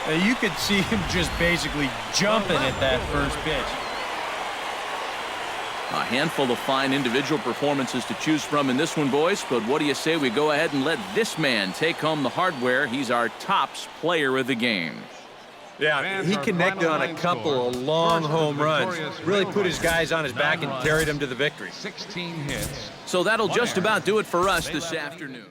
You could see him just basically jumping at that first pitch. A handful of fine individual performances to choose from in this one, boys. But what do you say we go ahead and let this man take home the hardware? He's our tops player of the game. Yeah, he connected on a couple of long home runs. Really put his guys on his back and carried them to the victory. 16 hits. So that'll just about do it for us this afternoon.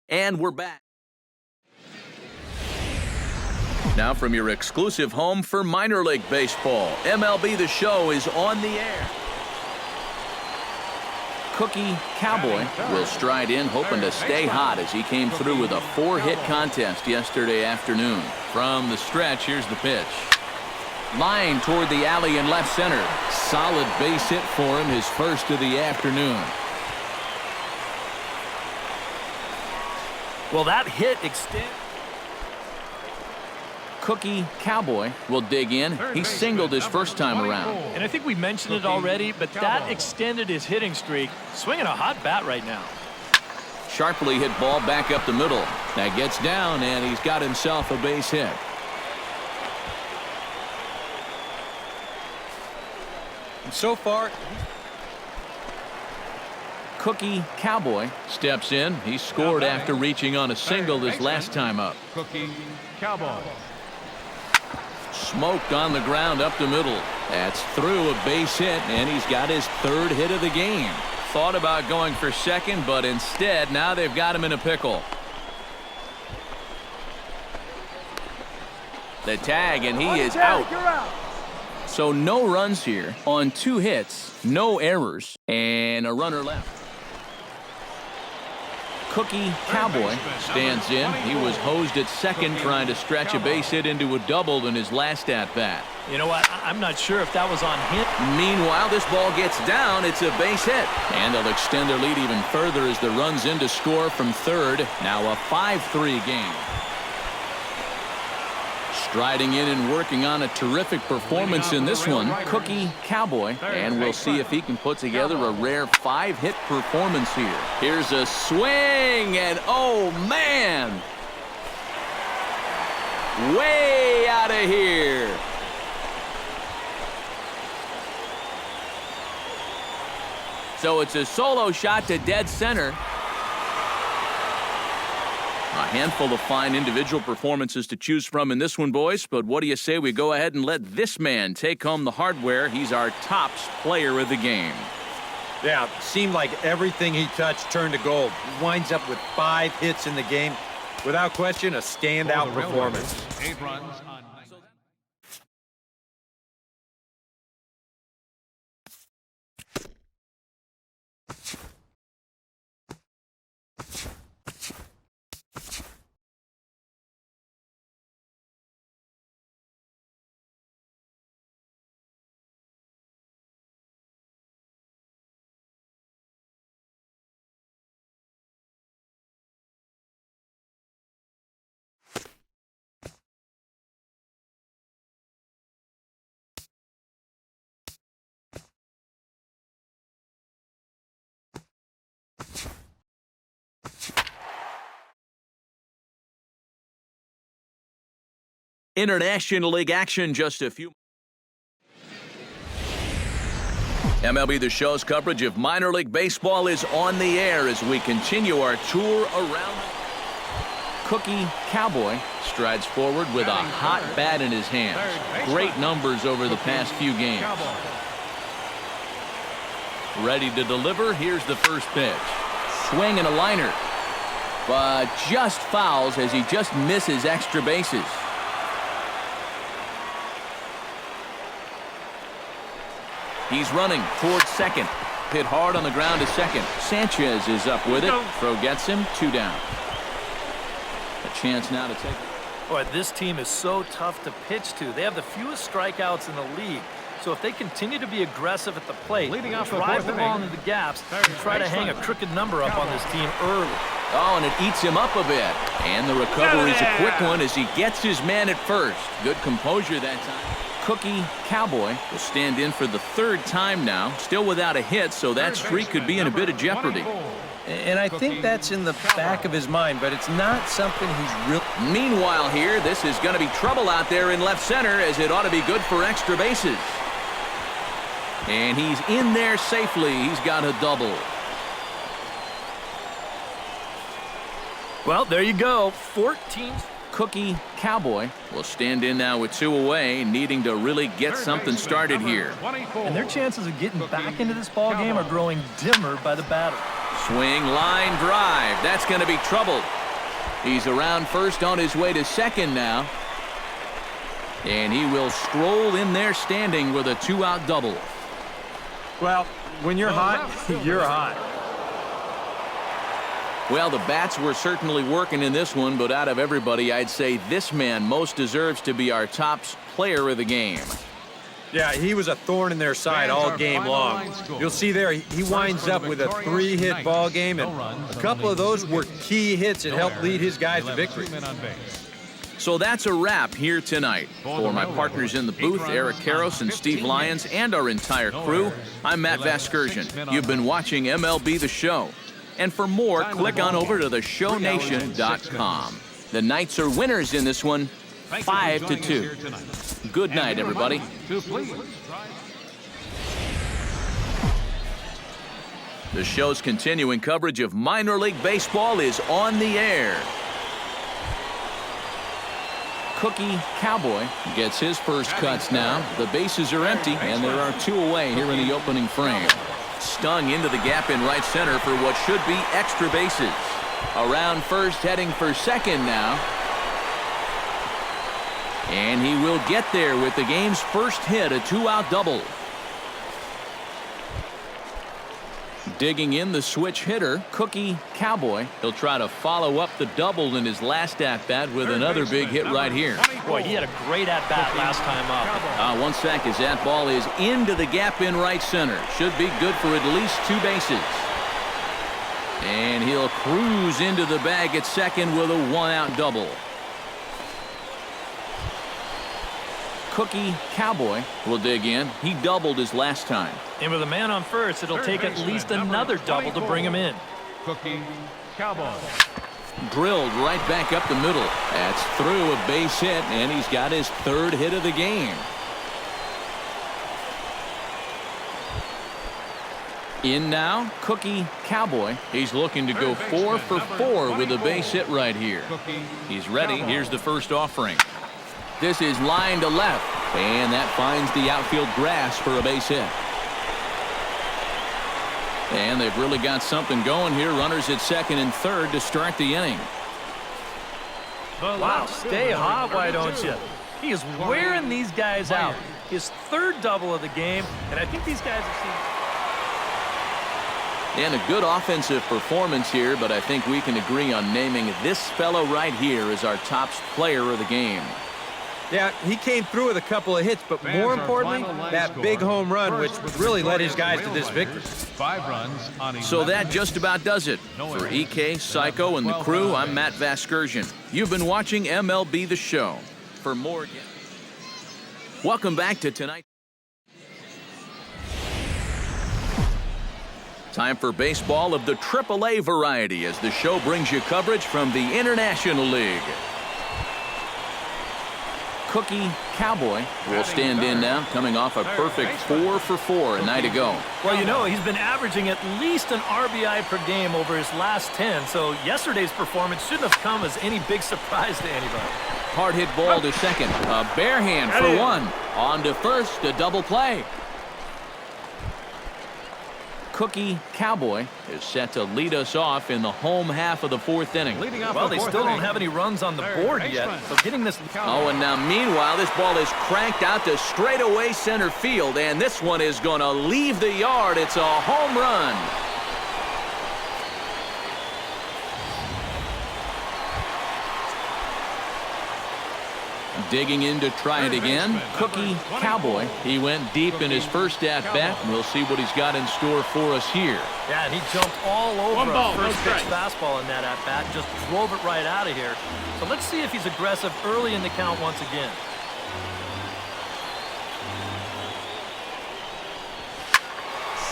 And we're back. Now from your exclusive home for minor league baseball, MLB The Show is on the air. Cookie Cowboy will stride in, hoping to stay hot as he came through with a 4-hit contest yesterday afternoon. From the stretch, here's the pitch. Line toward the alley in left center. Solid base hit for him, his first of the afternoon. Well, that hit extend. Cookie Cowboy will dig in. He singled his first time around. And I think we mentioned it already, but that extended his hitting streak. Swinging a hot bat right now. Sharply hit ball back up the middle. That gets down, and he's got himself a base hit. And so far, Cookie Cowboy steps in. He scored after reaching on a single his last time up. Cookie Cowboy. Smoked on the ground up the middle. That's through a base hit, and he's got his 3rd hit of the game. Thought about going for second, but instead, now they've got him in a pickle. The tag, and he is out. So no runs here on 2 hits, no errors, and a runner left. Cookie Cowboy stands in. He was hosed at second trying to stretch a base hit into a double in his last at-bat. You know what? I'm not sure if that was on him. Meanwhile, this ball gets down. It's a base hit. And they'll extend their lead even further as the runs in to score from third. Now a 5-3 game. Striding in and working on a terrific performance in this one, Cookie Cowboy. And we'll see if he can put together a rare 5-hit performance here. Here's a swing, and oh, man! Way out of here. So it's a solo shot to dead center. A handful of fine individual performances to choose from in this one, boys. But what do you say we go ahead and let this man take home the hardware? He's our tops player of the game. yeah, seemed like everything he touched turned to gold. He winds up with 5 hits in the game. Without question, a standout performance. 8 runs on International League action just a few. MLB The Show's coverage of minor league baseball is on the air as we continue our tour around. Cookie Cowboy strides forward with a hot bat in his hands. Great numbers over the past few games. Ready to deliver. Here's the first pitch. Swing and a liner. But just fouls as he just misses extra bases. He's running towards second. Hit hard on the ground to second. Sanchez is up with it. Throw gets him. 2 down. A chance now to take it. Boy, this team is so tough to pitch to. They have the fewest strikeouts in the league. So if they continue to be aggressive at the plate, drive the ball into the gaps, and try to hang a crooked number up on this team early. Oh, and it eats him up a bit. And the recovery's a quick one as he gets his man at first. Good composure that time. Cookie Cowboy will stand in for the 3rd time now. Still without a hit, so that streak could be in a bit of jeopardy. And I think that's in the back of his mind, but it's not something he's real. Meanwhile here, this is going to be trouble out there in left center as it ought to be good for extra bases. And he's in there safely. He's got a double. Well, there you go. 14. Cookie Cowboy will stand in now with 2 away, needing to really get something started here. And their chances of getting back into this ball game are growing dimmer by the batter. Swing, line, drive. That's going to be trouble. He's around first on his way to second now. And he will stroll in there standing with a 2-out double. Well, when you're hot, you're hot. Well, the bats were certainly working in this one, but out of everybody, I'd say this man most deserves to be our top player of the game. Yeah, he was a thorn in their side all game long. You'll see there, he winds up with a 3-hit ball game, and a couple of those were key hits that helped lead his guys to victory. So that's a wrap here tonight. For my partners in the booth, Eric Karros and Steve Lyons, and our entire crew, I'm Matt Vasgersian. You've been watching MLB The Show. And for more, click on over to theshownation.com. The Knights are winners in this one, 5-2. Good night, everybody. The show's continuing coverage of minor league baseball is on the air. Cookie Cowboy gets his first cuts now. The bases are empty, and there are 2 away here in the opening frame. Stung into the gap in right center for what should be extra bases. Around first, heading for second now. And he will get there with the game's first hit, a 2-out double. Digging in the switch hitter, Cookie Cowboy. He'll try to follow up the double in his last at-bat with another big hit right here. Boy, he had a great at-bat last time up. 1 sec as that ball is into the gap in right center. Should be good for at least 2 bases. And he'll cruise into the bag at second with a 1-out double. Cookie Cowboy will dig in. He doubled his last time. And with a man on first, it'll take at least another double to bring him in. Cookie Cowboy. Drilled right back up the middle. That's through a base hit, and he's got his 3rd hit of the game. In now, Cookie Cowboy. He's looking to go 4 for 4 with a base hit right here. He's ready. Here's the first offering. This is line to left, and that finds the outfield grass for a base hit. And they've really got something going here. Runners at second and third to start the inning. Wow, stay hot, why don't you? He is wearing these guys out. His 3rd double of the game, and I think these guys have seen. And a good offensive performance here, but I think we can agree on naming this fellow right here as our top player of the game. Yeah, he came through with a couple of hits, but more importantly, that big home run, which really led his guys to this victory. 5 runs on So that just about does it. For EK, Psycho, and the crew, I'm Matt Vasgersian. You've been watching MLB The Show. For more, welcome back to tonight. Time for baseball of the AAA variety as the show brings you coverage from the International League. Cookie Cowboy will stand in now, coming off a perfect 4 for 4 a night ago. Well, you know, he's been averaging at least an RBI per game over his last 10, so yesterday's performance shouldn't have come as any big surprise to anybody. Hard hit ball to second. A bare hand for one. On to first, a double play. Cookie Cowboy is set to lead us off in the home half of the 4th inning. Well, they still don't have any runs on the board yet, so getting this... Oh, and now meanwhile, this ball is cranked out to straightaway center field, and this one is going to leave the yard. It's a home run. Digging in to try it again, Cookie Cowboy. He went deep in his first at-bat, and we'll see what he's got in store for us here. Yeah, and he jumped all over a first-pitch fastball in that at-bat, just drove it right out of here. So let's see if he's aggressive early in the count once again.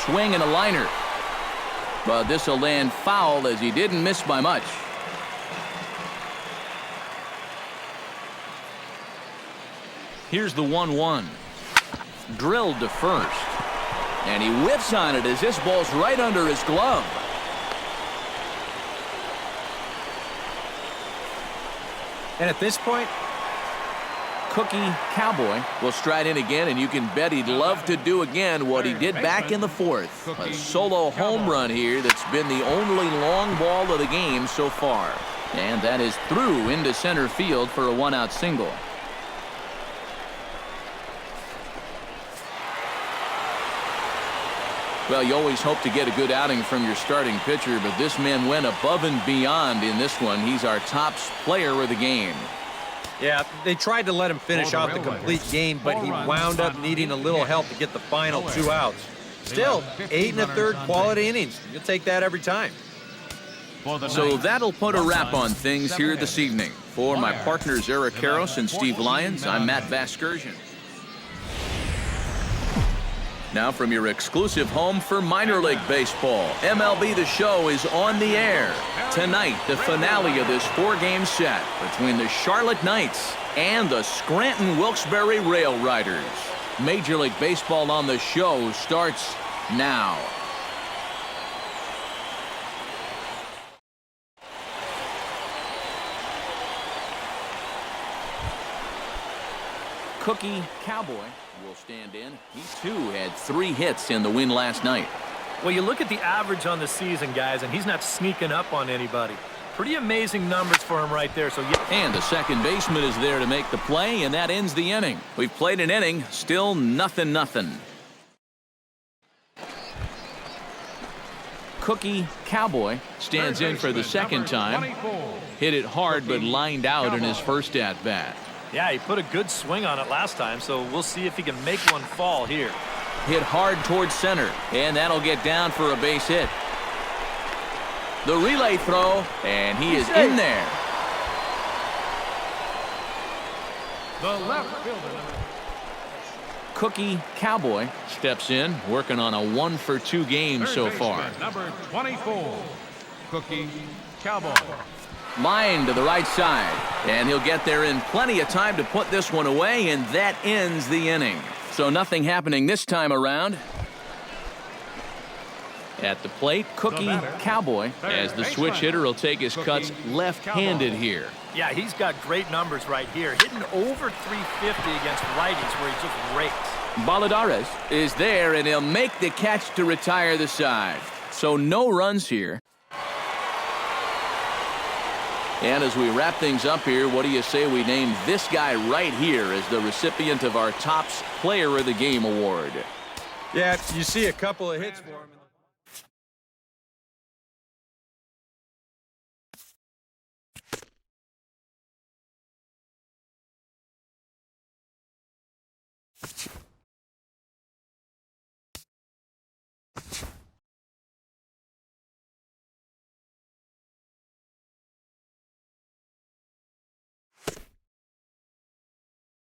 Swing and a liner. But this will land foul as he didn't miss by much. Here's the 1-1. Drilled to first. And he whiffs on it as this ball's right under his glove. And at this point, Cookie Cowboy will stride in again, and you can bet he'd love to do again what he did back in the 4th. A solo home run here that's been the only long ball of the game so far. And that is through into center field for a 1-out single. Well, you always hope to get a good outing from your starting pitcher, but this man went above and beyond in this one. He's our top player of the game. yeah, they tried to let him finish out the complete game, but he wound up needing a little help to get the final 2 outs. Still, 8 1/3 quality innings. You'll take that every time. So that'll put a wrap on things here this evening. For my partners Eric Karros and Steve Lyons, I'm Matt Vasgersian. Now from your exclusive home for minor league baseball, MLB The Show is on the air. Tonight, the finale of this 4-game set between the Charlotte Knights and the Scranton Wilkes-Barre Rail Riders. Major League Baseball on The Show starts now. Cookie Cowboy will stand in. He too had 3 hits in the win last night. Well, you look at the average on the season, guys, and he's not sneaking up on anybody. Pretty amazing numbers for him right there. So And the second baseman is there to make the play, and that ends the inning. We've played an inning, still nothing. Cookie Cowboy stands in for the second time. Hit it hard, but lined out in his first at-bat. Yeah, he put a good swing on it last time, so we'll see if he can make one fall here. Hit hard towards center, and that'll get down for a base hit. The relay throw, and he is in there. The left fielder. Cookie Cowboy steps in, working on a 1-for-2 game so far. Number 24, Cookie Cowboy. Line to the right side, and he'll get there in plenty of time to put this one away, and that ends the inning. So nothing happening this time around. At the plate, Cookie Cowboy, as the switch hitter will take his cuts left-handed here. Yeah, he's got great numbers right here, hitting over 350 against righties where he just rakes. Baladares is there, and he'll make the catch to retire the side. So no runs here. And as we wrap things up here, what do you say we name this guy right here as the recipient of our Tops Player of the Game award? Yeah, you see a couple of hits for him.